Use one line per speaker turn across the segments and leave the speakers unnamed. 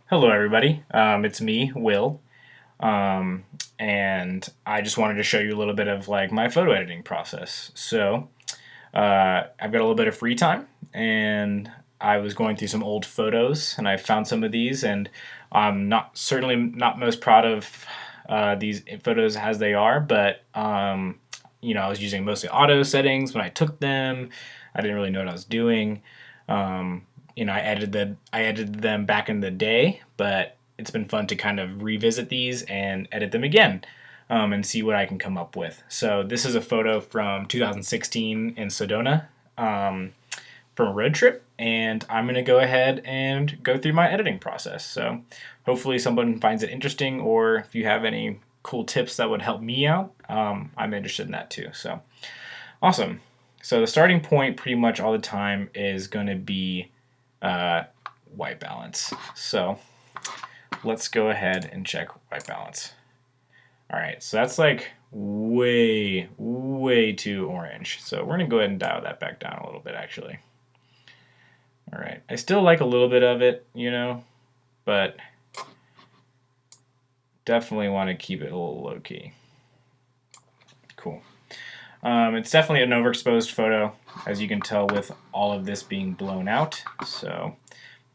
Hello, everybody. It's me, Will, um, and I just wanted to show you a little bit of like my photo editing process. I've got a little bit of free time, and I was going through some old photos, and I found some of these, and I'm not certainly not most proud of these photos as they are, but I was using mostly auto settings when I took them. I didn't really know what I was doing. Um, I edited them back in the day, but it's been fun to kind of revisit these and edit them again, and see what I can come up with. So this is a photo from 2016 in Sedona, from a road trip, and I'm going to go ahead and go through my editing process. So hopefully someone finds it interesting, or if you have any cool tips that would help me out, I'm interested in that too. So awesome. So the starting point pretty much all the time is going to be uh, white balance. So let's go ahead and check white balance. All right, so that's like way, way too orange. So we're gonna go ahead and dial that back down a little bit actually. All right, I still like a little bit of it, but definitely want to keep it a little low key. Cool. It's definitely an overexposed photo, as you can tell with all of this being blown out. So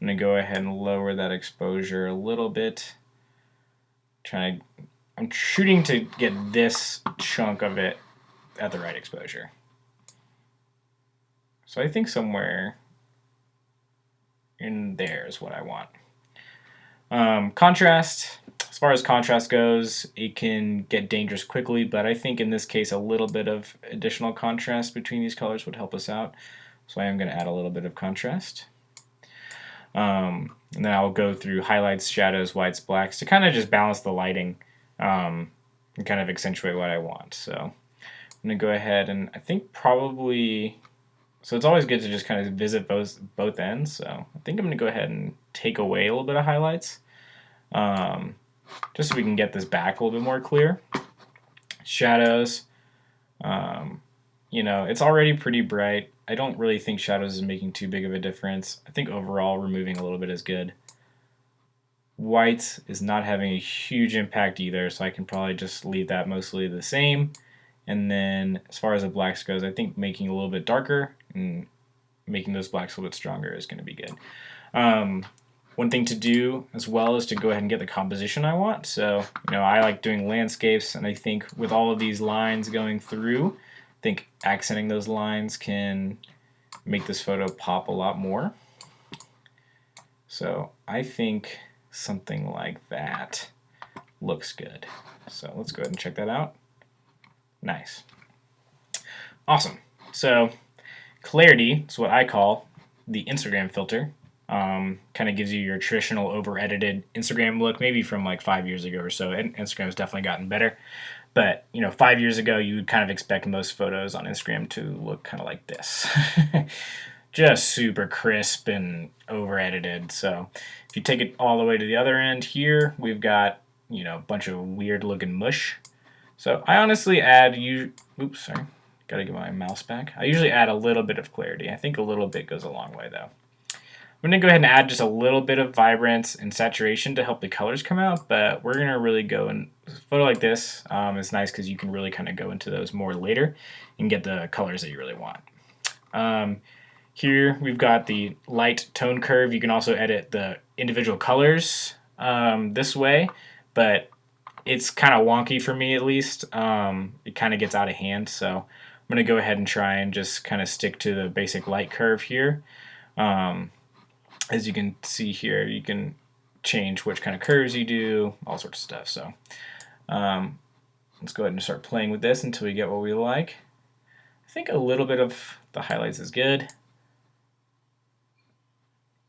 I'm going to go ahead and lower that exposure a little bit. I'm shooting to get this chunk of it at the right exposure. So I think somewhere in there is what I want. Contrast. As far as contrast goes, it can get dangerous quickly, but I think in this case a little bit of additional contrast between these colors would help us out. So I am going to add a little bit of contrast. And then I'll go through highlights, shadows, whites, blacks to kind of just balance the lighting, and kind of accentuate what I want. So I'm going to go ahead and I think probably, so it's always good to just kind of visit both ends. So I think I'm going to go ahead and take away a little bit of highlights, just so we can get this back a little bit more clear. Shadows, it's already pretty bright. I don't really think shadows is making too big of a difference. I think overall removing a little bit is good. White is not having a huge impact either, so I can probably just leave that mostly the same. And then as far as the blacks goes, I think making a little bit darker and making those blacks a little bit stronger is going to be good. One thing to do as well is to go ahead and get the composition I want. So, I like doing landscapes, and I think with all of these lines going through, I think accenting those lines can make this photo pop a lot more. So I think something like that looks good. So let's go ahead and check that out. Nice. Awesome. So clarity is what I call the Instagram filter. Kind of gives you your traditional over-edited Instagram look, maybe from like 5 years ago or so. And Instagram's definitely gotten better. But 5 years ago, you would kind of expect most photos on Instagram to look kind of like this. Just super crisp and over-edited. So if you take it all the way to the other end here, we've got a bunch of weird-looking mush. So I honestly add oops, sorry, gotta get my mouse back. I usually add a little bit of clarity. I think a little bit goes a long way though. I'm going to go ahead and add just a little bit of vibrance and saturation to help the colors come out, but we're going to really go in a photo like this. It's nice because you can really kind of go into those more later and get the colors that you really want. Here we've got the light tone curve. You can also edit the individual colors this way, but it's kind of wonky for me at least. It kind of gets out of hand, so I'm going to go ahead and try and just kind of stick to the basic light curve here. As you can see here, you can change which kind of curves you do, all sorts of stuff. So let's go ahead and start playing with this until we get what we like. I think a little bit of the highlights is good.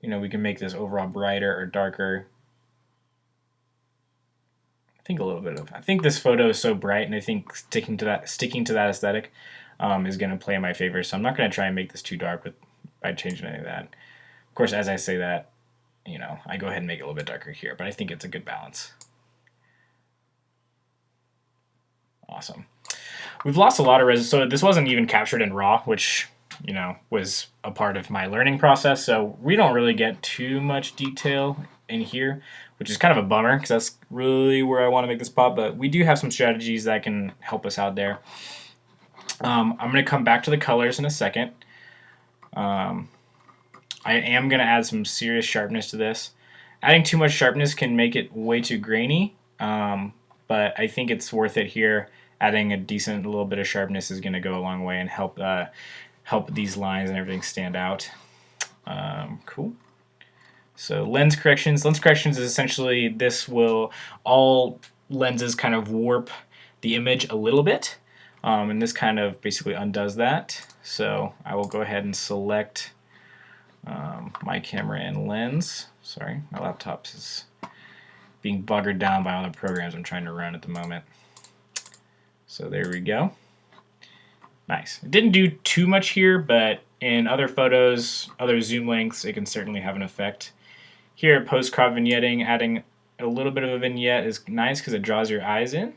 We can make this overall brighter or darker. I think this photo is so bright, and I think sticking to that aesthetic is going to play in my favor. So I'm not going to try and make this too dark by changing any of that. Of course, as I say that, I go ahead and make it a little bit darker here, but I think it's a good balance. Awesome. We've lost a lot of resolution, so this wasn't even captured in RAW, which was a part of my learning process. So we don't really get too much detail in here, which is kind of a bummer because that's really where I want to make this pop, but we do have some strategies that can help us out there. I'm going to come back to the colors in a second. I am going to add some serious sharpness to this. Adding too much sharpness can make it way too grainy, but I think it's worth it here. Adding a decent little bit of sharpness is going to go a long way and help these lines and everything stand out. Cool. So lens corrections. Lens corrections is essentially all lenses kind of warp the image a little bit, and this kind of basically undoes that. So I will go ahead and select my camera and lens. Sorry, my laptop is being buggered down by all the programs I'm trying to run at the moment. So there we go. Nice. It didn't do too much here, but in other photos, other zoom lengths, it can certainly have an effect. Here, post-crop vignetting, adding a little bit of a vignette is nice because it draws your eyes in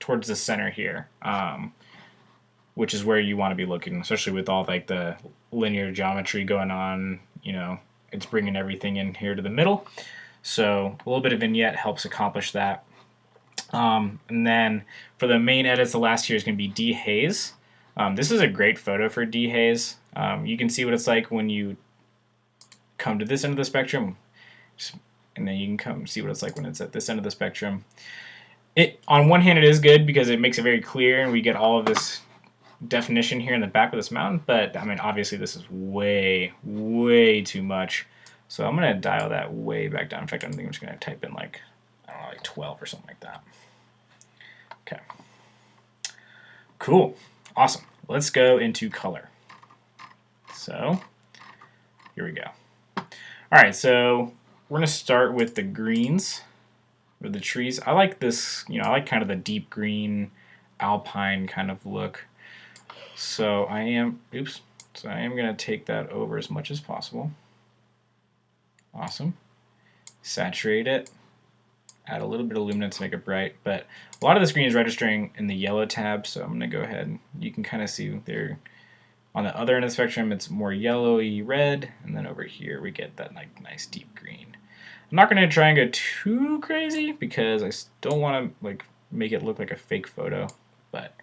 towards the center here, which is where you want to be looking, especially with all like the linear geometry going on. You know, it's bringing everything in here to the middle. So a little bit of vignette helps accomplish that. And then for the main edits, the last here is going to be de-haze. This is a great photo for de-haze. You can see what it's like when you come to this end of the spectrum, and then you can come see what it's like when it's at this end of the spectrum. On one hand, it is good because it makes it very clear, and we get all of this definition here in the back of this mountain. But I mean, obviously, this is way, way too much. So I'm gonna dial that way back down. In fact, I think I'm just gonna type in like, I don't know, like 12 or something like that. Okay. Cool. Awesome. Let's go into color. So here we go. All right, so we're gonna start with the greens or the trees. I like this, I like kind of the deep green alpine kind of look. So I am gonna take that over as much as possible. Awesome. Saturate it. Add a little bit of luminance to make it bright, but a lot of this green is registering in the yellow tab, so I'm gonna go ahead and you can kind of see there. On the other end of the spectrum, it's more yellowy red, and then over here we get that like nice deep green. I'm not gonna try and go too crazy because I don't want to like make it look like a fake photo, but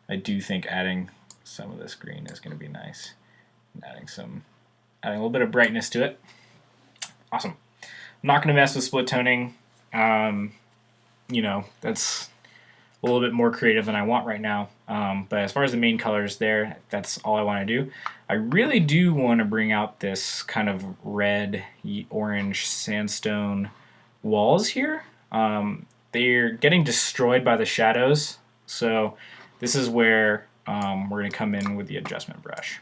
I do think adding some of this green is gonna be nice. And adding a little bit of brightness to it. Awesome. I'm not gonna mess with split toning. That's a little bit more creative than I want right now. But as far as the main colors there, that's all I want to do. I really do want to bring out this kind of red, orange sandstone walls here. They're getting destroyed by the shadows. So this is where we're going to come in with the adjustment brush.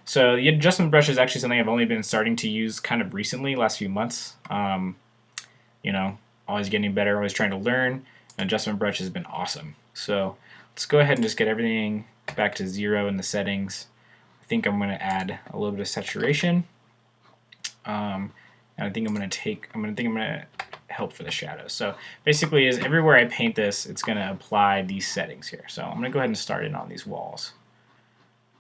So the adjustment brush is actually something I've only been starting to use kind of recently, last few months. Always getting better, always trying to learn. An adjustment brush has been awesome. So let's go ahead and just get everything back to 0 in the settings. I think I'm going to add a little bit of saturation, and I think I'm going to help for the shadows. So basically, is everywhere I paint this, it's going to apply these settings here. So I'm going to go ahead and start it on these walls.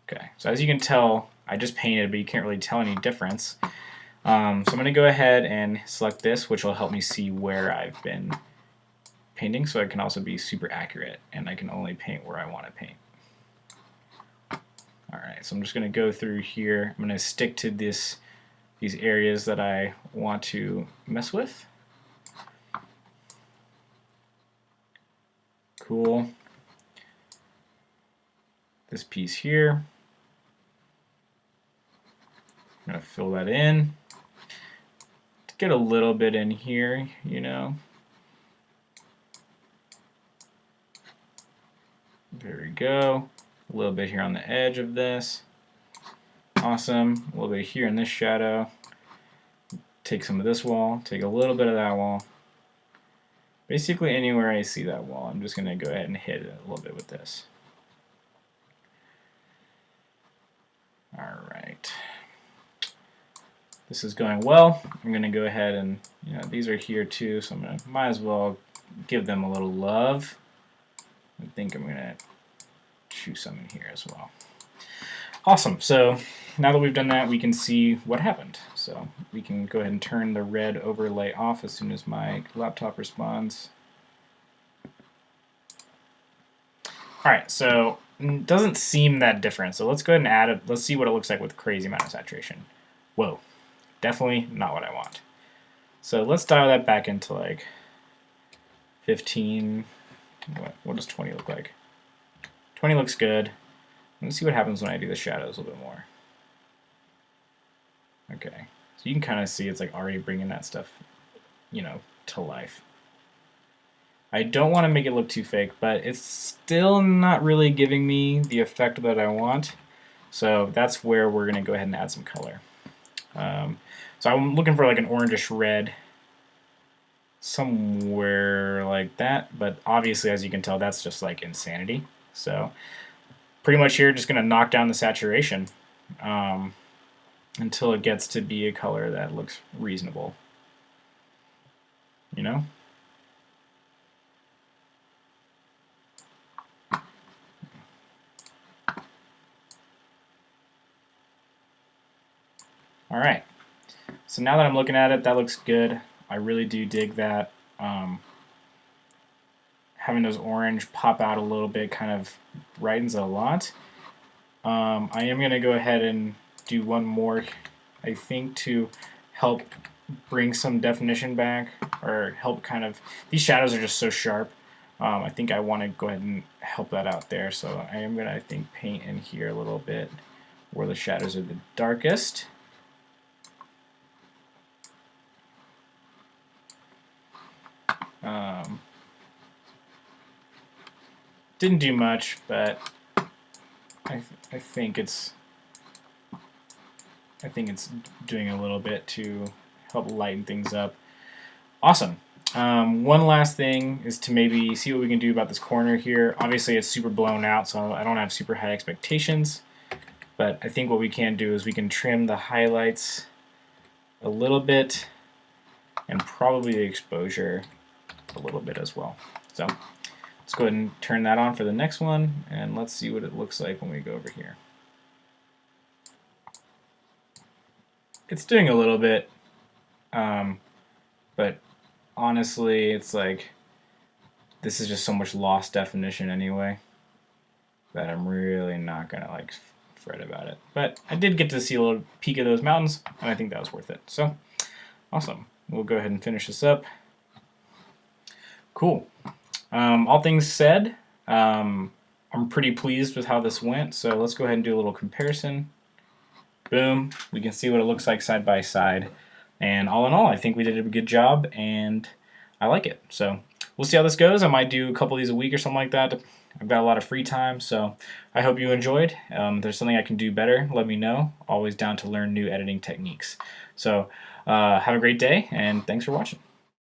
Okay. So as you can tell, I just painted, but you can't really tell any difference. So I'm going to go ahead and select this, which will help me see where I've been painting, so I can also be super accurate, and I can only paint where I want to paint. Alright, so I'm just going to go through here. I'm going to stick to these areas that I want to mess with. Cool. This piece here. I'm going to fill that in. Get a little bit in here, There we go. A little bit here on the edge of this. Awesome. A little bit here in this shadow. Take some of this wall. Take a little bit of that wall. Basically anywhere I see that wall, I'm just going to go ahead and hit it a little bit with this. Alright. This is going well. I'm going to go ahead and, these are here too, so might as well give them a little love. I think I'm going to choose some in here as well. Awesome. So now that we've done that, we can see what happened. So we can go ahead and turn the red overlay off as soon as my laptop responds. Alright, so it doesn't seem that different. So let's go ahead and add it. Let's see what it looks like with crazy amount of saturation. Whoa, definitely not what I want. So let's dial that back into like 15. What does 20 look like? 20 looks good. Let's see what happens when I do the shadows a little bit more. Okay, so you can kind of see it's like already bringing that stuff, you know, to life. I don't want to make it look too fake, but it's still not really giving me the effect that I want. So that's where we're going to go ahead and add some color. So I'm looking for like an orangish red, somewhere like that. But obviously, as you can tell, that's just like insanity. So pretty much here, just going to knock down the saturation until it gets to be a color that looks reasonable. You know? Alright, so now that I'm looking at it, that looks good. I really do dig that. Having those orange pop out a little bit kind of brightens it a lot. I am going to go ahead and do one more, I think, to help bring some definition back, or help kind of, these shadows are just so sharp. I think I want to go ahead and help that out there, so I am going to, I think, paint in here a little bit where the shadows are the darkest. Didn't do much, but I think it's doing a little bit to help lighten things up. Awesome. One last thing is to maybe see what we can do about this corner here. Obviously, it's super blown out, so I don't have super high expectations. But I think what we can do is we can trim the highlights a little bit, and probably the exposure a little bit as well. So let's go ahead and turn that on for the next one, and let's see what it looks like when we go over here. It's doing a little bit, but honestly, it's like this is just so much lost definition anyway that I'm really not gonna like fret about it. But I did get to see a little peek of those mountains, and I think that was worth it. So awesome. We'll go ahead and finish this up. Cool. All things said, I'm pretty pleased with how this went, so let's go ahead and do a little comparison. Boom, we can see what it looks like side by side, and all in all, I think we did a good job, and I like it. So we'll see how this goes. I might do a couple of these a week or something like that. I've got a lot of free time, so I hope you enjoyed. If there's something I can do better, let me know. Always down to learn new editing techniques. So have a great day, and thanks for watching.